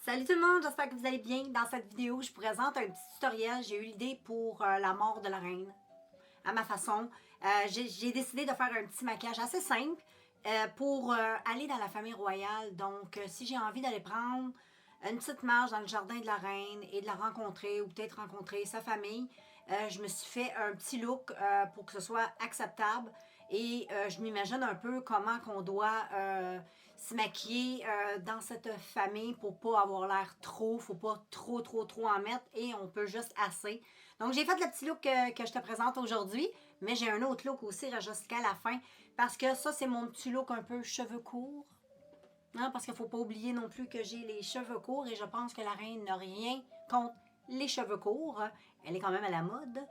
Salut tout le monde, j'espère que vous allez bien. Dans cette vidéo, je vous présente un petit tutoriel. J'ai eu l'idée pour la mort de la reine, à ma façon. J'ai décidé de faire un petit maquillage assez simple pour aller dans la famille royale. Donc, si j'ai envie d'aller prendre une petite marche dans le jardin de la reine et de la rencontrer ou peut-être rencontrer sa famille, je me suis fait un petit look pour que ce soit acceptable. Et je m'imagine un peu comment qu'on doit se maquiller dans cette famille pour pas avoir l'air trop, faut pas trop en mettre et on peut juste assez. Donc j'ai fait le petit look que je te présente aujourd'hui, mais j'ai un autre look aussi jusqu'à la fin parce que ça c'est mon petit look un peu cheveux courts. Non, parce qu'il ne faut pas oublier non plus que j'ai les cheveux courts et je pense que la reine n'a rien contre les cheveux courts. Elle est quand même à la mode.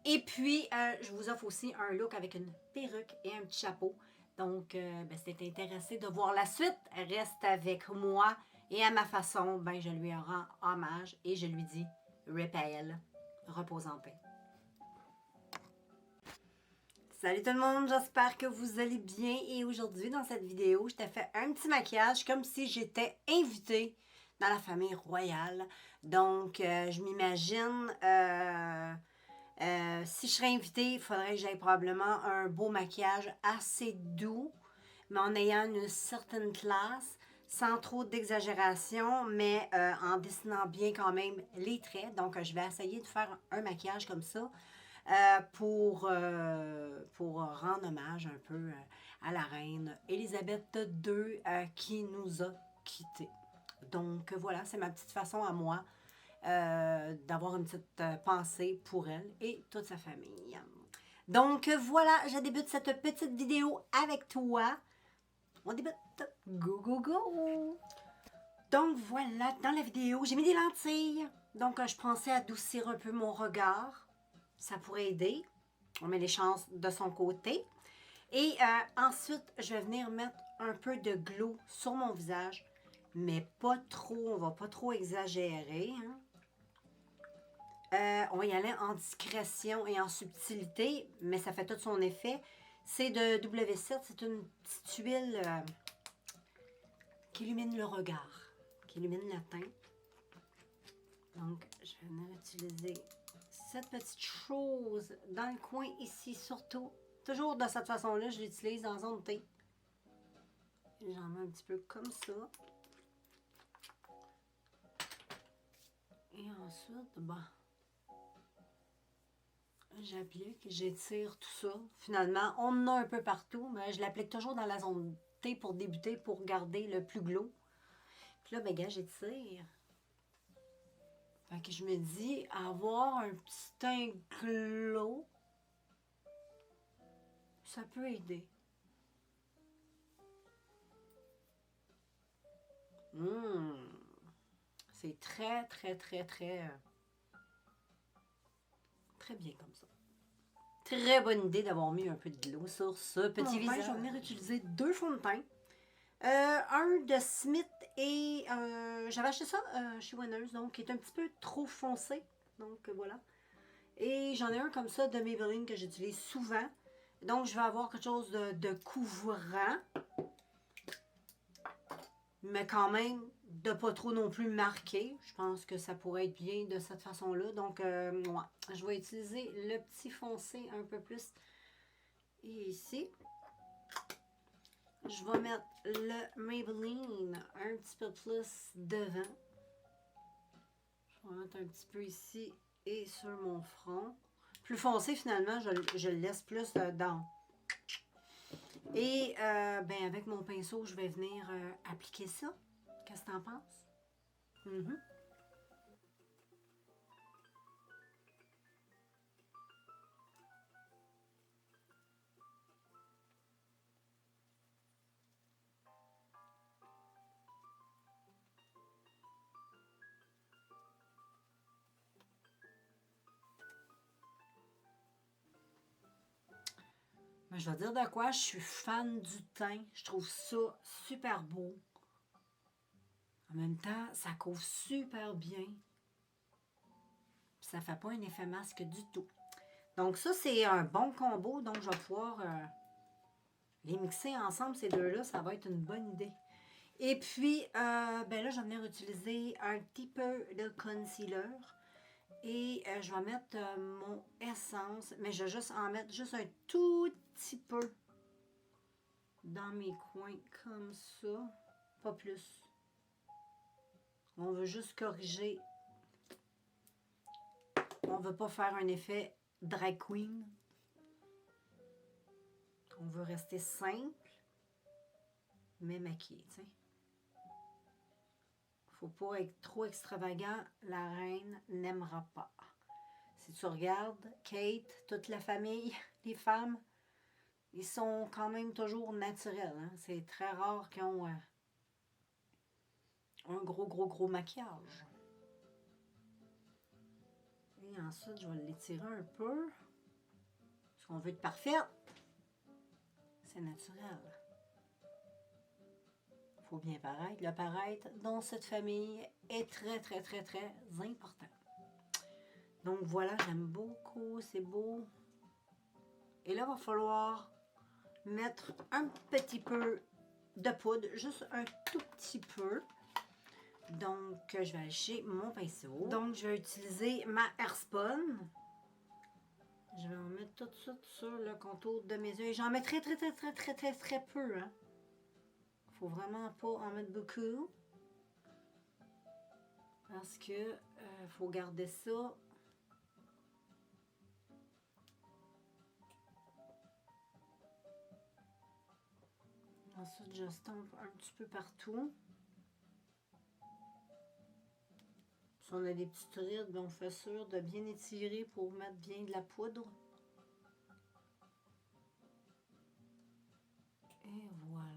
Et puis, je vous offre aussi un look avec une perruque et un petit chapeau. Donc, si tu es intéressé de voir la suite, reste avec moi. Et à ma façon, je lui rends hommage et je lui dis « Rip à elle, repose en paix ». Salut tout le monde, j'espère que vous allez bien et aujourd'hui dans cette vidéo, je t'ai fait un petit maquillage comme si j'étais invitée dans la famille royale. Donc, je m'imagine, si je serais invitée, il faudrait que j'aie probablement un beau maquillage assez doux, mais en ayant une certaine classe, sans trop d'exagération, mais en dessinant bien quand même les traits. Donc, je vais essayer de faire un maquillage comme ça. Pour rendre hommage un peu à la reine Élisabeth II qui nous a quittés. Donc voilà, c'est ma petite façon à moi d'avoir une petite pensée pour elle et toute sa famille. Donc voilà, je débute cette petite vidéo avec toi. On débute. Go, go, go! Donc voilà, dans la vidéo, j'ai mis des lentilles. Donc je pensais adoucir un peu mon regard. Ça pourrait aider. On met les chances de son côté. Et ensuite, je vais venir mettre un peu de glow sur mon visage. Mais pas trop, on va pas trop exagérer. On va y aller en discrétion et en subtilité, mais ça fait tout son effet. C'est de W7, c'est une petite huile qui illumine le regard, qui illumine la teinte. Donc, je vais venir utiliser cette petite chose dans le coin ici, surtout. Toujours de cette façon-là, je l'utilise en zone T. J'en mets un petit peu comme ça. Et ensuite, j'applique, j'étire tout ça. Finalement, on en a un peu partout, mais je l'applique toujours dans la zone T pour débuter, pour garder le plus glow. Puis là, gars, j'étire. Fait que je me dis, avoir un petit teint glow, ça peut aider. C'est très bien comme ça. Très bonne idée d'avoir mis un peu de glow sur ce petit visage. Je vais venir utiliser deux fonds de teint. Un de Smith et j'avais acheté ça chez Winners, donc qui est un petit peu trop foncé. Donc voilà. Et j'en ai un comme ça de Maybelline que j'utilise souvent. Donc je vais avoir quelque chose de couvrant. Mais quand même, de pas trop non plus marqué. Je pense que ça pourrait être bien de cette façon-là. Donc, je vais utiliser le petit foncé un peu plus ici. Je vais mettre le Maybelline un petit peu plus devant. Je vais mettre un petit peu ici et sur mon front. Plus foncé, finalement, je le laisse plus dans. Et avec mon pinceau, je vais venir appliquer ça. Qu'est-ce que tu en penses? Je vais dire de quoi, je suis fan du teint. Je trouve ça super beau. En même temps, ça couvre super bien. Ça fait pas un effet masque du tout. Donc ça, c'est un bon combo. Donc je vais pouvoir les mixer ensemble, ces deux-là. Ça va être une bonne idée. Et puis, ben là, je vais venir utiliser un petit peu de concealer. Et je vais mettre mon essence, mais je vais juste en mettre juste un tout petit peu dans mes coins comme ça. Pas plus. On veut juste corriger. On veut pas faire un effet drag queen. On veut rester simple, mais maquillé, tu sais. Faut pas être trop extravagant. La reine n'aimera pas. Si tu regardes, Kate, toute la famille, les femmes, ils sont quand même toujours naturels. Hein? C'est très rare qu'ils ont un gros maquillage. Et ensuite, je vais l'étirer un peu. Parce qu'on veut être parfaite. C'est naturel. Faut bien paraître. Le paraître dans cette famille est très important. Donc voilà, j'aime beaucoup, c'est beau. Et là, il va falloir mettre un petit peu de poudre, juste un tout petit peu. Donc, je vais acheter mon pinceau. Donc, je vais utiliser ma Airspun. Je vais en mettre tout de suite sur le contour de mes yeux. J'en mets très peu. Hein. Faut vraiment pas en mettre beaucoup. Parce que faut garder ça. Ensuite, je stompe un petit peu partout. Si on a des petites rides, on fait sûr de bien étirer pour mettre bien de la poudre. Et voilà.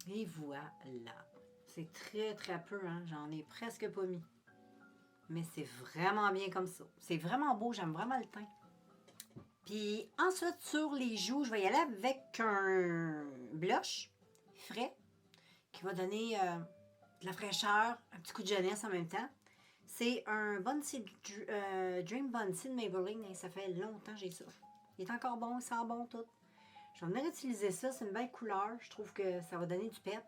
Et voilà. C'est très peu, hein? J'en ai presque pas mis. Mais c'est vraiment bien comme ça. C'est vraiment beau, j'aime vraiment le teint. Puis ensuite, sur les joues, je vais y aller avec un blush frais qui va donner de la fraîcheur, un petit coup de jeunesse en même temps. C'est un Bunsen, Dream Bunsen Maybelline. Et ça fait longtemps que j'ai ça. Il est encore bon, il sent bon tout. Je vais venir utiliser ça, c'est une belle couleur. Je trouve que ça va donner du pep.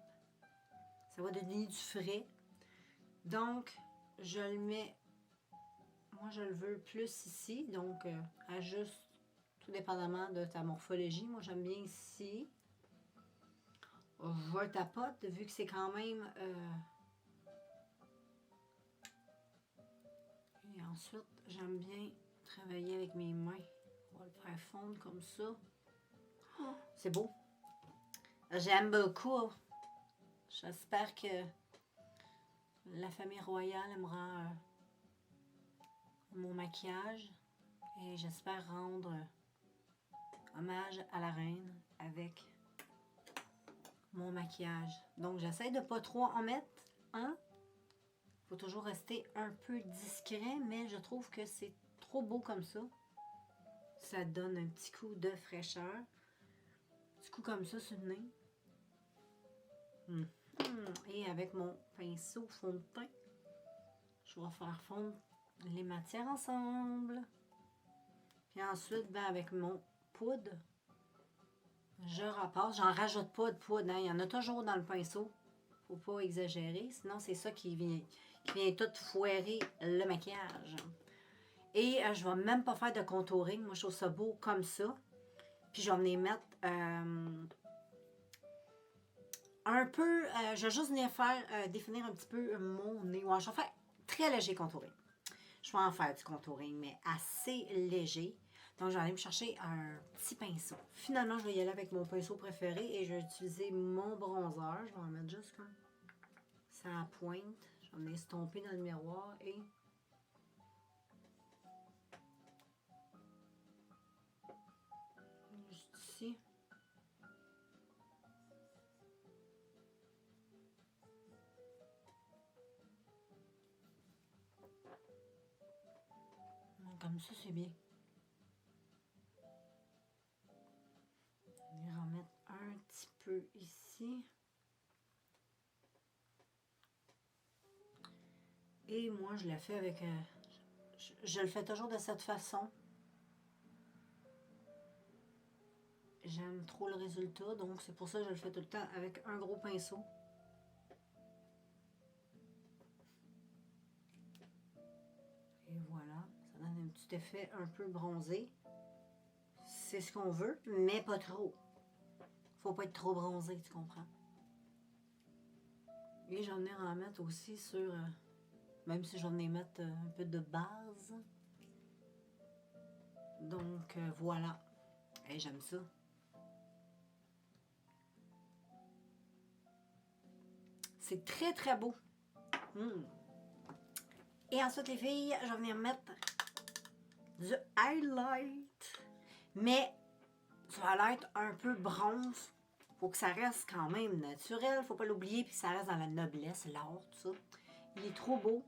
Ça va donner du frais. Donc, je le mets. Moi, je le veux plus ici. Donc, ajuste tout dépendamment de ta morphologie. Moi, j'aime bien ici. Je tapote, vu que c'est quand même. Et ensuite, j'aime bien travailler avec mes mains. On va le faire fondre comme ça. Oh, c'est beau. J'aime beaucoup. J'espère que la famille royale aimera mon maquillage. Et j'espère rendre hommage à la reine avec mon maquillage. Donc, j'essaie de pas trop en mettre. Hein? Faut toujours rester un peu discret, mais je trouve que c'est trop beau comme ça. Ça donne un petit coup de fraîcheur. Un petit coup comme ça sur le nez. Et avec mon pinceau fond de teint, je vais faire fondre les matières ensemble. Puis ensuite, ben, avec mon poudre, je repasse. J'en rajoute pas de poudre. Hein. Il y en a toujours dans le pinceau. Faut pas exagérer. Sinon, c'est ça qui vient tout foirer le maquillage. Et je vais même pas faire de contouring. Moi, je trouve ça beau comme ça. Puis, je vais venir mettre un peu... je vais juste venir faire définir un petit peu mon nez. Ouais, je vais faire très léger contouring. Je vais en faire du contouring, mais assez léger. Donc, je vais aller me chercher un petit pinceau. Finalement, je vais y aller avec mon pinceau préféré et je vais utiliser mon bronzer. Je vais en mettre juste comme ça à pointe. Je vais en estomper dans le miroir et... juste ici. Comme ça, c'est bien. Je vais en mettre un petit peu ici. Et moi, je le fais avec... je le fais toujours de cette façon. J'aime trop le résultat, donc c'est pour ça que je le fais tout le temps avec un gros pinceau. Et voilà, ça donne un petit effet un peu bronzé. C'est ce qu'on veut, mais pas trop. Faut pas être trop bronzé, tu comprends? Et j'en ai en mettre aussi sur... même si j'en ai mettre un peu de base. Donc voilà. Et j'aime ça. C'est très très beau. Et ensuite les filles, je vais venir mettre du highlight. Mais ça va être un peu bronze. Faut que ça reste quand même naturel. Faut pas l'oublier. Puis ça reste dans la noblesse, l'art, tout ça. Il est trop beau.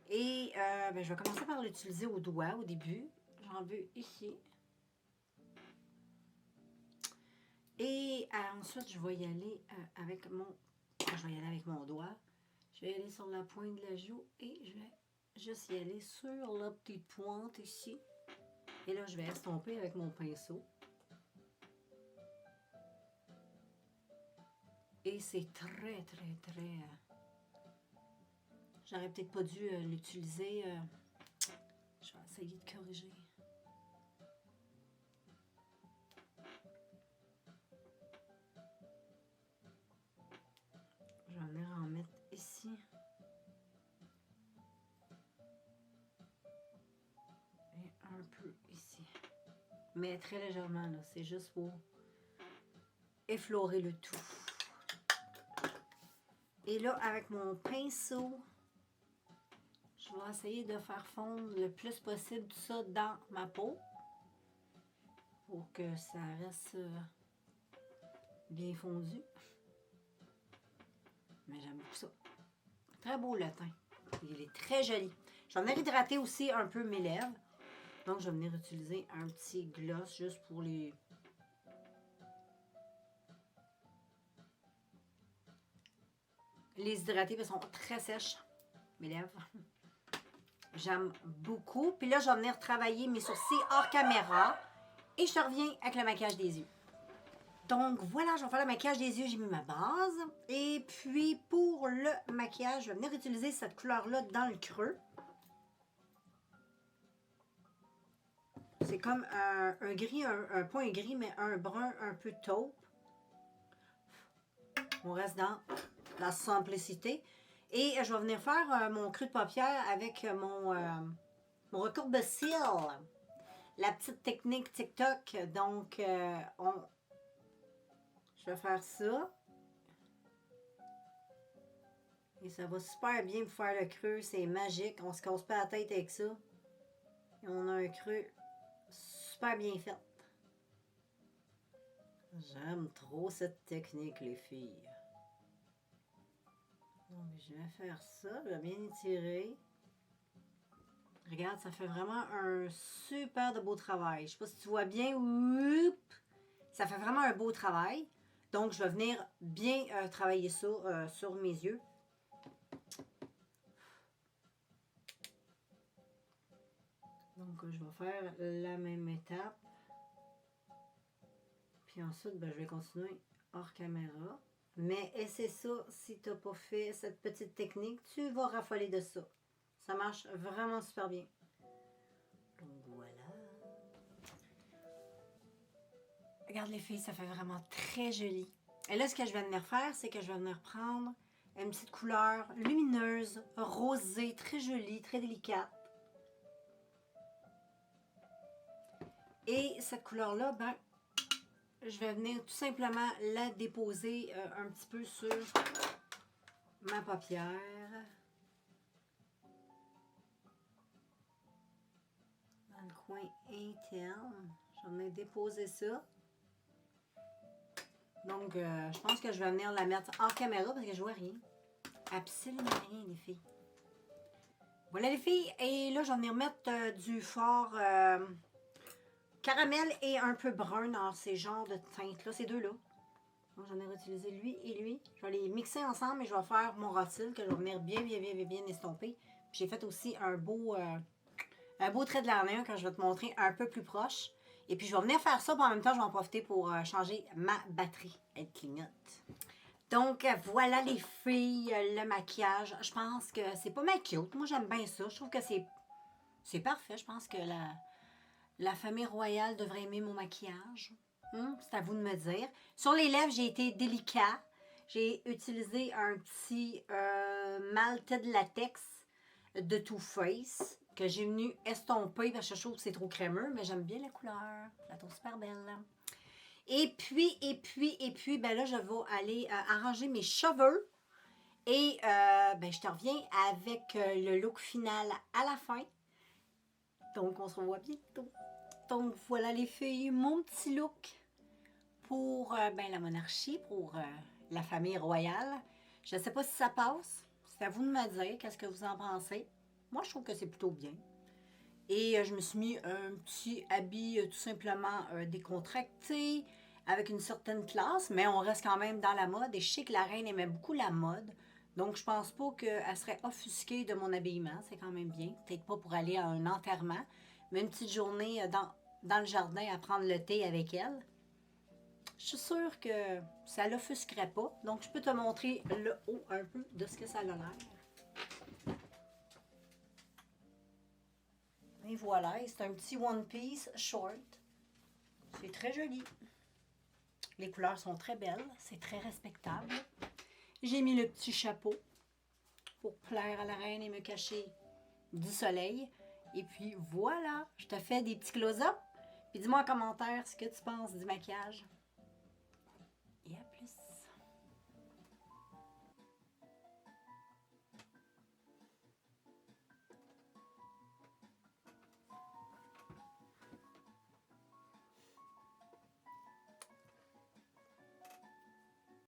Et ben, je vais commencer par l'utiliser au doigt au début. J'en veux ici. Et ensuite, je vais y aller avec mon... Je vais y aller avec mon doigt. Je vais y aller sur la pointe de la joue et je vais juste y aller sur la petite pointe ici. Et là, je vais estomper avec mon pinceau. Et c'est très, très, très... J'aurais peut-être pas dû l'utiliser. Je vais essayer de corriger. Je vais venir en mettre ici. Et un peu ici. Mais très légèrement, là. C'est juste pour effleurer le tout. Et là, avec mon pinceau, je vais essayer de faire fondre le plus possible tout ça dans ma peau. Pour que ça reste bien fondu. Mais j'aime beaucoup ça. Très beau le teint. Il est très joli. Je vais venir hydrater aussi un peu mes lèvres. Donc, je vais venir utiliser un petit gloss juste pour les hydrater parce qu'elles sont très sèches, mes lèvres. J'aime beaucoup. Puis là, je vais venir travailler mes sourcils hors caméra. Et je te reviens avec le maquillage des yeux. Donc voilà, je vais faire le maquillage des yeux, j'ai mis ma base. Et puis pour le maquillage, je vais venir utiliser cette couleur-là dans le creux. C'est comme un gris, pas un gris, mais un brun un peu taupe. On reste dans la simplicité. Et je vais venir faire mon creux de paupière avec mon recourbe-cils. La petite technique TikTok. Donc, je vais faire ça. Et ça va super bien pour faire le creux. C'est magique. On se casse pas la tête avec ça. Et on a un creux super bien fait. J'aime trop cette technique, les filles. Donc, je vais faire ça. Je vais bien étirer. Regarde, ça fait vraiment un super de beau travail. Je sais pas si tu vois bien. Oups! Ça fait vraiment un beau travail. Donc, je vais venir bien travailler ça sur mes yeux. Donc, je vais faire la même étape. Puis ensuite, ben, je vais continuer hors caméra. Mais essaie ça si tu n'as pas fait cette petite technique. Tu vas raffoler de ça. Ça marche vraiment super bien. Donc, voilà. Regarde les filles, ça fait vraiment très joli. Et là, ce que je vais venir faire, c'est que je vais venir prendre une petite couleur lumineuse, rosée, très jolie, très délicate. Et cette couleur-là, ben, je vais venir tout simplement la déposer un petit peu sur ma paupière. Dans le coin interne. J'en ai déposé ça. Donc, je pense que je vais venir la mettre hors caméra parce que je vois rien. Absolument rien, les filles. Voilà, les filles. Et là, je vais venir mettre du fard caramel et un peu brun dans ces genres de teintes-là, ces deux-là. Donc, j'en ai réutilisé lui et lui. Je vais les mixer ensemble et je vais faire mon rôtil que je vais venir bien estomper. J'ai fait aussi un beau trait de l'armure que je vais te montrer un peu plus proche. Et puis, je vais venir faire ça, puis en même temps, je vais en profiter pour changer ma batterie. Elle clignote. Donc, voilà les filles, le maquillage. Je pense que c'est pas mal cute. Moi, j'aime bien ça. Je trouve que c'est parfait. Je pense que la famille royale devrait aimer mon maquillage. C'est à vous de me dire. Sur les lèvres, j'ai été délicat. J'ai utilisé un petit Malted Latex de Too Faced que j'ai venu estomper parce que je trouve que c'est trop crémeux, mais j'aime bien la couleur. Je la trouve super belle. Et puis, ben là, je vais aller arranger mes cheveux. Et ben, je te reviens avec le look final à la fin. Donc, on se revoit bientôt. Donc, voilà les filles, mon petit look pour ben, la monarchie, pour la famille royale. Je ne sais pas si ça passe. C'est à vous de me dire qu'est-ce que vous en pensez. Moi, je trouve que c'est plutôt bien. Et je me suis mis un petit habit tout simplement décontracté, avec une certaine classe, mais on reste quand même dans la mode. Et je sais que la reine aimait beaucoup la mode. Donc, je pense pas qu'elle serait offusquée de mon habillement. C'est quand même bien. Peut-être pas pour aller à un enterrement, mais une petite journée dans le jardin à prendre le thé avec elle. Je suis sûre que ça l'offusquerait pas. Donc, je peux te montrer le haut un peu de ce que ça a l'air. Et voilà, c'est un petit one piece short. C'est très joli. Les couleurs sont très belles, c'est très respectable. J'ai mis le petit chapeau pour plaire à la reine et me cacher du soleil. Et puis voilà, je te fais des petits close-up. Puis dis-moi en commentaire ce que tu penses du maquillage.